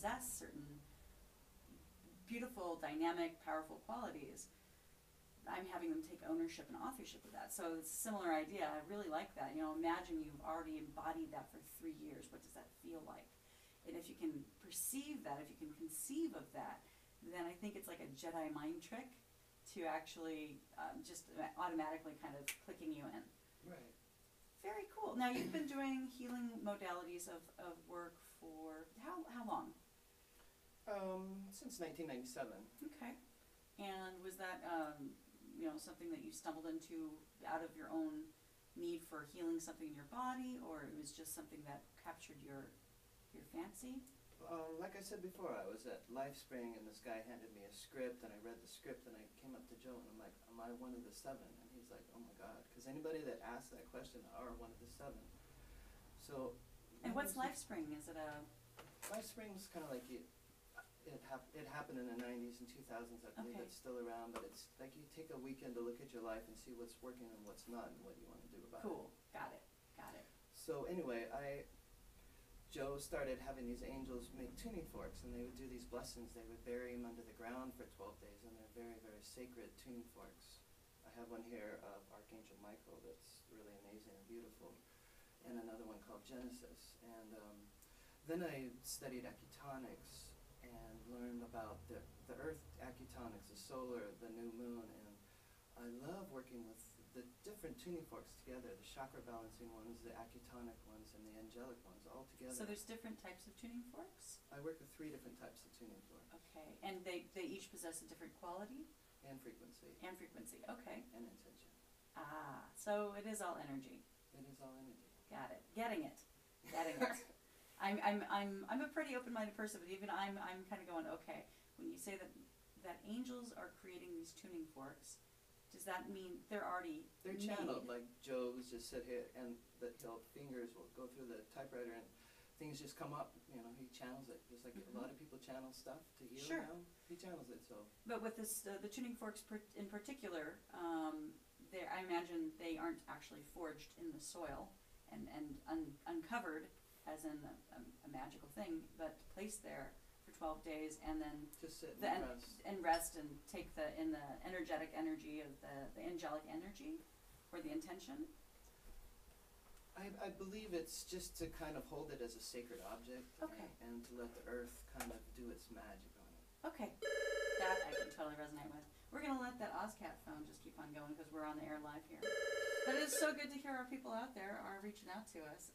possess certain beautiful, dynamic, powerful qualities, I'm having them take ownership and authorship of that. So it's a similar idea. I really like that. You know, imagine you've already embodied that for 3 years. What does that feel like? And if you can perceive that, if you can conceive of that, then I think it's like a Jedi mind trick to actually just automatically kind of clicking you in. Right. Very cool. Now, you've been doing healing modalities of work for how long? Since 1997. Okay. And was that you know, something that you stumbled into out of your own need for healing something in your body, or it was just something that captured your fancy? Like I said before, I was at LifeSpring and this guy handed me a script and I read the script and I came up to Joe and I'm like, am I one of the 7? And he's like, oh my God, because anybody that asks that question are one of the 7. So. And what's LifeSpring? Is it a... LifeSpring's kind of like it happened in the 90s and 2000s. I believe it's still around, but it's like you take a weekend to look at your life and see what's working and what's not and what you want to do about it. Cool. Got it. Got it. So anyway, Joe started having these angels make tuning forks, and they would do these blessings. They would bury them under the ground for 12 days, and they're very, very sacred tuning forks. I have one here of Archangel Michael that's really amazing and beautiful, and another one called Genesis. And then I studied acutonics and learned about the earth acutonics, the solar, the new moon, and I love working with the different tuning forks together, the chakra balancing ones, the acutonic ones, and the angelic ones all together. So there's different types of tuning forks? I work with 3 different types of tuning forks. Okay, and they each possess a different quality? And frequency. And frequency, okay. And intention. Ah, so it is all energy. It is all energy. Got it. Getting it. Getting it. I'm a pretty open-minded person, but even I'm kind of going, okay, when you say that angels are creating these tuning forks, does that mean they're already channeled, like Joe's just sit here and the fingers will go through the typewriter and things just come up, you know, he channels it. Just like a lot of people channel stuff to heal. Sure. Now, he channels it, so. But with this, the tuning forks in particular, I imagine they aren't actually forged in the soil and uncovered as in a magical thing, but placed there for 12 days and then just sit and rest and take in the energetic energy of the angelic energy or the intention. I believe it's just to kind of hold it as a sacred object. Okay. And to let the earth kind of do its magic on it. Okay. That I can totally resonate with. We're going to let that OzCat phone just keep on going because we're on the air live here. But it is so good to hear our people out there are reaching out to us.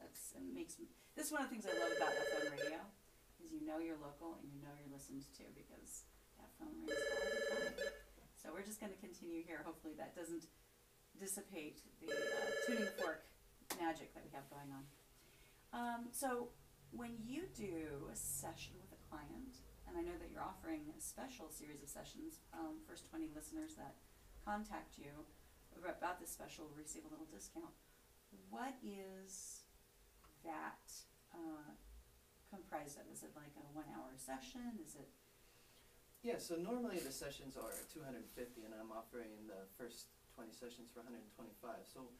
This is one of the things I love about FM radio, is you know you're local and you know you're listened to because that phone rings all the time. So we're just going to continue here. Hopefully that doesn't dissipate the tuning fork magic that we have going on. So when you do a session with a client, and I know that you're offering a special series of sessions, first 20 listeners that contact you about this special will receive a little discount. What is that comprised of? Is it like a 1-hour session? Is it? Yeah, so normally the sessions are $250 and I'm offering the first 20 sessions for $125. So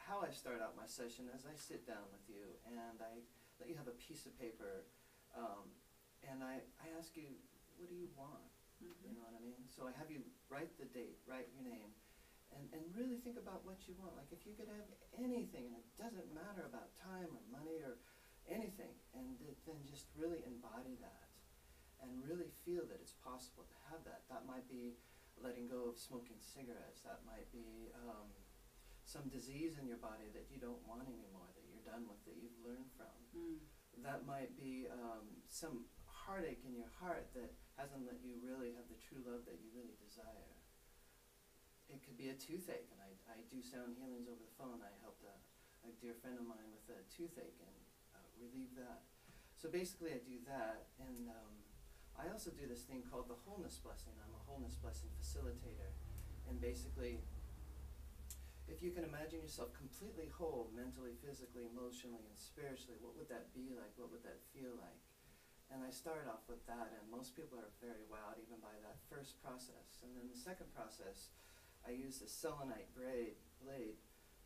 how I start out my session is I sit down with you and I let you have a piece of paper and I ask you, what do you want? Mm-hmm. You know what I mean? So I have you write the date, write your name, and really think about what you want. Like if you could have anything, and it doesn't matter about time or money or anything, and then just really embody that and really feel that it's possible to have that. That might be letting go of smoking cigarettes. That might be some disease in your body that you don't want anymore, that you're done with, that you've learned from. Mm. That might be some heartache in your heart that hasn't let you really have the true love that you really desire. It could be a toothache, and I do sound healings over the phone. I helped a dear friend of mine with a toothache and relieve that. So basically I do that, and I also do this thing called the wholeness blessing. I'm a wholeness blessing facilitator, and basically if you can imagine yourself completely whole, mentally, physically, emotionally, and spiritually, what would that be like? What would that feel like? And I start off with that, and most people are very wowed even by that first process. And then the second process, I use the selenite blade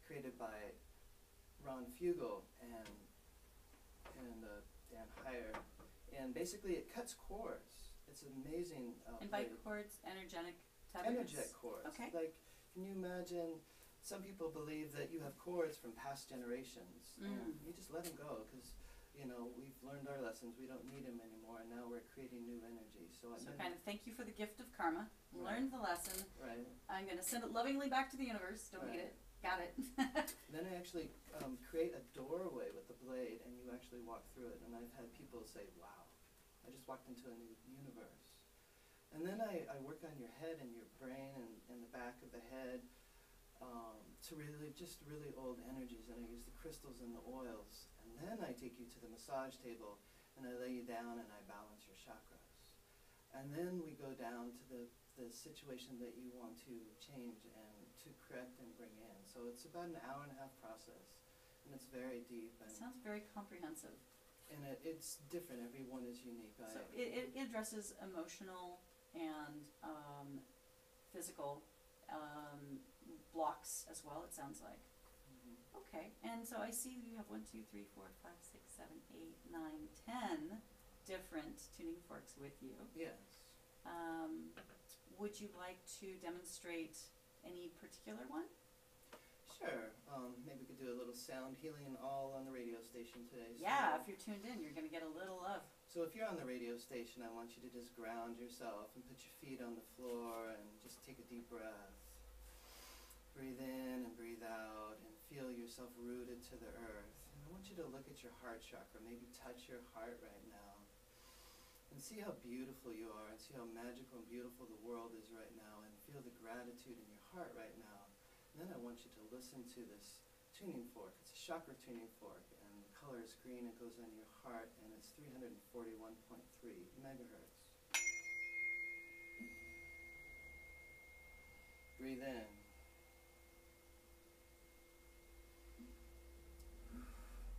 created by Ron Fugel and Dan Heyer. And basically it cuts cords. It's amazing. And by cords, energetic type of Energetic cords. Okay. Like, can you imagine, some people believe that you have cords from past generations. And you just let them go because, you know, we've learned our lessons. We don't need them anymore. And now we're creating new energy. So kind of thank you for the gift of karma. Right. Learned the lesson. Right. I'm going to send it lovingly back to the universe. Don't need it. Got it. Then I actually create a doorway with the blade, and you actually walk through it. And I've had people say, wow, I just walked into a new universe. And then I work on your head and your brain and the back of the head to relieve just really old energies. And I use the crystals and the oils. And then I take you to the massage table, and I lay you down, and I balance your chakras. And then we go down to the situation that you want to change and to correct and bring in. So it's about an hour and a half process, and it's very deep. And sounds very comprehensive. And it's different. Everyone is unique. So it addresses emotional and physical blocks as well, it sounds like. Okay, and so I see you have 1, 2, 3, 4, 5, 6, 7, 8, 9, 10 different tuning forks with you. Yes. Would you like to demonstrate any particular one? Sure. Maybe we could do a little sound healing all on the radio station today. So yeah, if you're tuned in, you're going to get a little love. So if you're on the radio station, I want you to just ground yourself and put your feet on the floor and just take a deep breath. Breathe in and breathe out and feel yourself rooted to the earth. And I want you to look at your heart chakra, maybe touch your heart right now. And see how beautiful you are, and see how magical and beautiful the world is right now, and feel the gratitude in your heart right now. And then I want you to listen to this tuning fork. It's a chakra tuning fork, and the color is green. It goes on your heart, and it's 341.3 megahertz. Breathe in.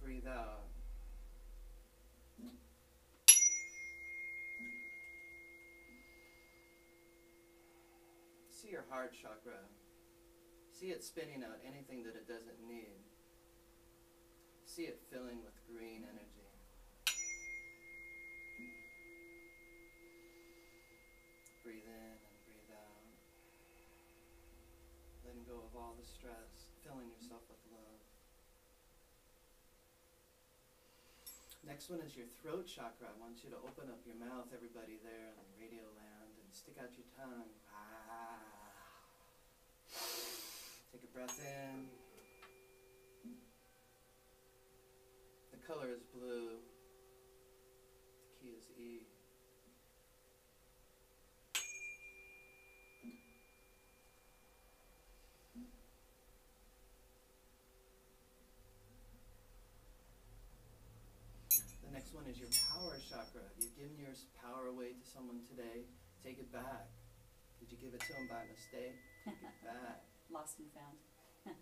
Breathe out. See your heart chakra. See it spinning out anything that it doesn't need. See it filling with green energy. Breathe in and breathe out. Letting go of all the stress, filling yourself with love. Next one is your throat chakra. I want you to open up your mouth, everybody there in radio land, and stick out your tongue. Take a breath in. The color is blue. The key is E. The next one is your power chakra. You've given your power away to someone today. Take it back. Did you give it to them by mistake? Take it back. Lost and found. And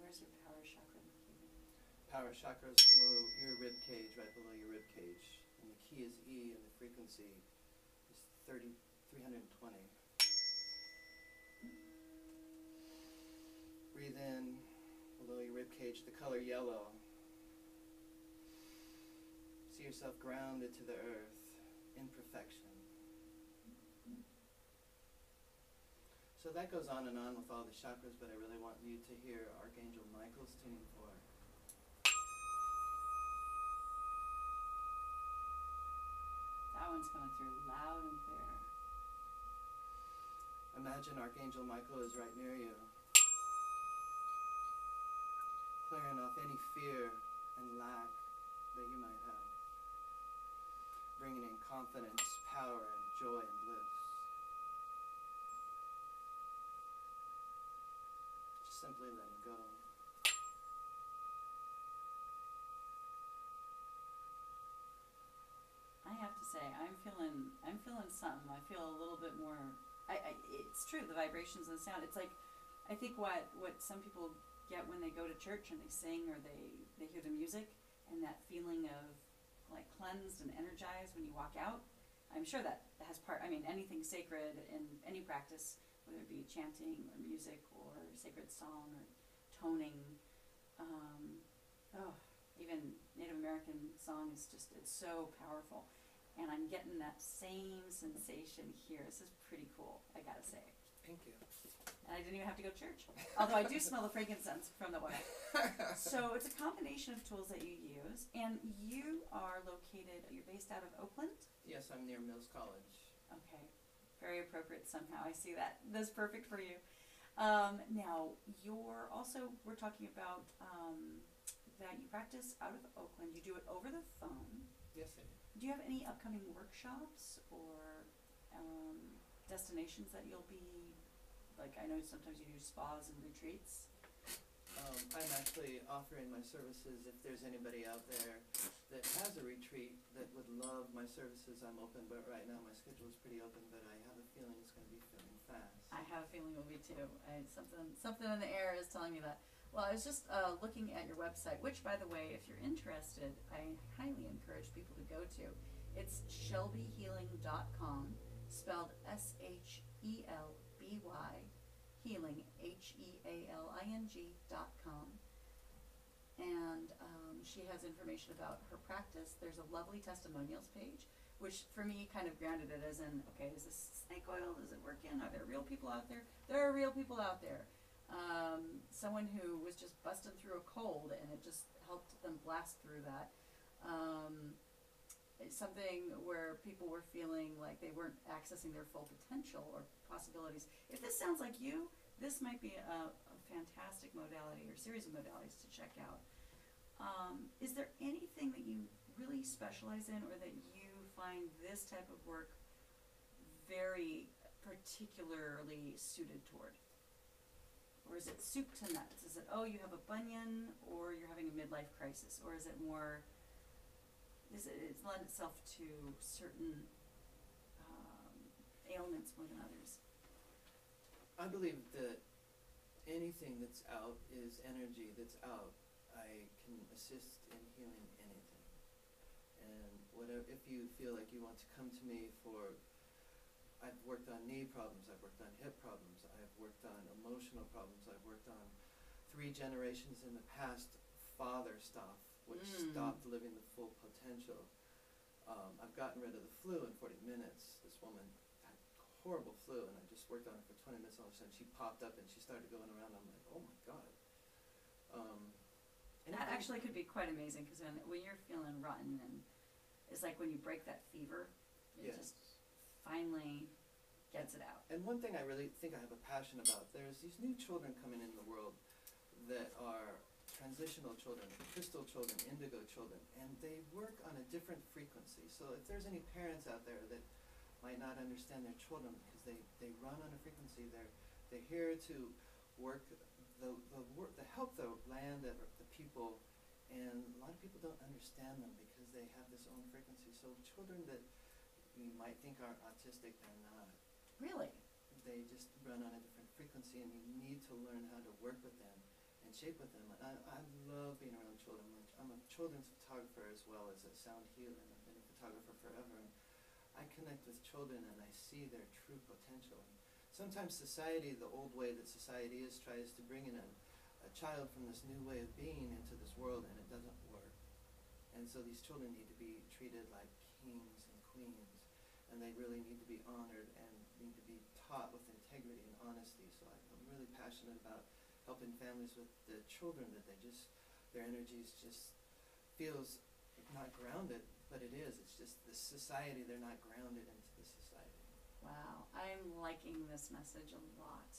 where's your power chakra? Power chakra is below your rib cage, right below your rib cage. And the key is E, and the frequency is 320. Breathe in below your rib cage, the color yellow. See yourself grounded to the earth in perfection. So that goes on and on with all the chakras, but I really want you to hear Archangel Michael's tuning fork. That one's coming through loud and clear. Imagine Archangel Michael is right near you, clearing off any fear and lack that you might have, bringing in confidence, power, and joy and bliss. Just simply letting go. I have to say, I'm feeling something. I feel a little bit more. It's true. The vibrations and the sound. It's like, I think what some people get when they go to church and they sing or they hear the music, and that feeling of like cleansed and energized when you walk out. I'm sure that has part. I mean, anything sacred in any practice, whether it be chanting or music or sacred song or toning. Even Native American song is just, it's so powerful. And I'm getting that same sensation here. This is pretty cool, I gotta say. Thank you. And I didn't even have to go to church. Although I do smell the frankincense from the oil. So it's a combination of tools that you use. And you are located, you're based out of Oakland? Yes, I'm near Mills College. Okay. Very appropriate somehow. I see that. That's perfect for you. Now, we're talking about that you practice out of Oakland. You do it over the phone. Yes, I do. Do you have any upcoming workshops or destinations that you'll be, like I know sometimes you do spas and retreats? I'm actually offering my services. If there's anybody out there that has a retreat that would love my services, I'm open. But right now my schedule is pretty open, but I have a feeling it's going to be filling fast. I have a feeling it will be too. Something in the air is telling me that. Well, I was just looking at your website, which, by the way, if you're interested, I highly encourage people to go to. It's shelbyhealing.com, spelled S-H-E-L-B-Y, healing, H-E-A-L-I-N-G.com. And she has information about her practice. There's a lovely testimonials page, which for me kind of grounded it as in, okay, is this snake oil, does it work in? Are there real people out there? There are real people out there. Someone who was just busting through a cold and it just helped them blast through that. It's something where people were feeling like they weren't accessing their full potential or possibilities. If this sounds like you, this might be a fantastic modality or series of modalities to check out. Is there anything that you really specialize in or that you find this type of work very particularly suited toward? Or is it soup to nuts? Is it, oh, you have a bunion, or you're having a midlife crisis? Or is it more, it's lend itself to certain ailments more than others? I believe that anything that's out is energy that's out. I can assist in healing anything. And whatever, if you feel like you want to come to me for, I've worked on knee problems, I've worked on hip problems, I've worked on emotional problems, I've worked on 3 generations in the past father stuff, which stopped living the full potential. I've gotten rid of the flu in 40 minutes. This woman had horrible flu, and I just worked on it for 20 minutes. All of a sudden, she popped up and she started going around. I'm like, oh my God. That actually could be quite amazing, because when you're feeling rotten, and it's like when you break that fever, it just finally gets it out. And one thing I really think I have a passion about, there's these new children coming in the world that are transitional children, crystal children, indigo children, and they work on a different frequency. So if there's any parents out there that might not understand their children because they run on a frequency, they're here to work to help the land, the people, and a lot of people don't understand them because they have this own frequency. So children that you might think are autistic, they're not. Really? They just run on a different frequency, and you need to learn how to work with them and shape with them. I love being around children. I'm a children's photographer as well as a sound healer, and I've been a photographer forever. And I connect with children, and I see their true potential. And sometimes society, the old way that society is, tries to bring in a child from this new way of being into this world, and it doesn't work. And so these children need to be treated like kings and queens, and they really need to be honored and need to be taught with integrity and honesty. So I'm really passionate about helping families with the children, that their energies just feels not grounded, but it is. It's just the society, they're not grounded into the society. Wow, I'm liking this message a lot.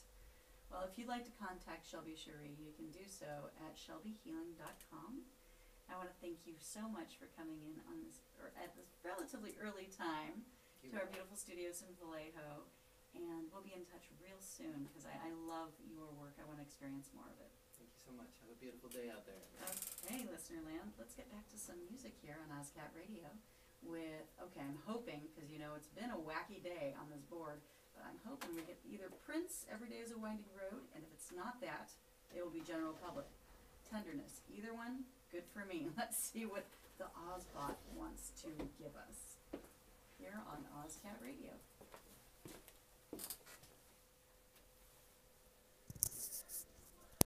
Well, if you'd like to contact Shelby Sharie, you can do so at shelbyhealing.com. I want to thank you so much for coming in on this, or at this relatively early time, to our beautiful studios in Vallejo. And we'll be in touch real soon, because I love your work. I want to experience more of it. Thank you so much. Have a beautiful day out there. Okay, listener land, let's get back to some music here on OzCat Radio with, okay, I'm hoping, because you know it's been a wacky day on this board, but I'm hoping we get either Prince, Every Day is a Winding Road, and if it's not that, it will be General Public. Tenderness. Either one, good for me. Let's see what the Ozbot wants to give us here on OzCat Radio.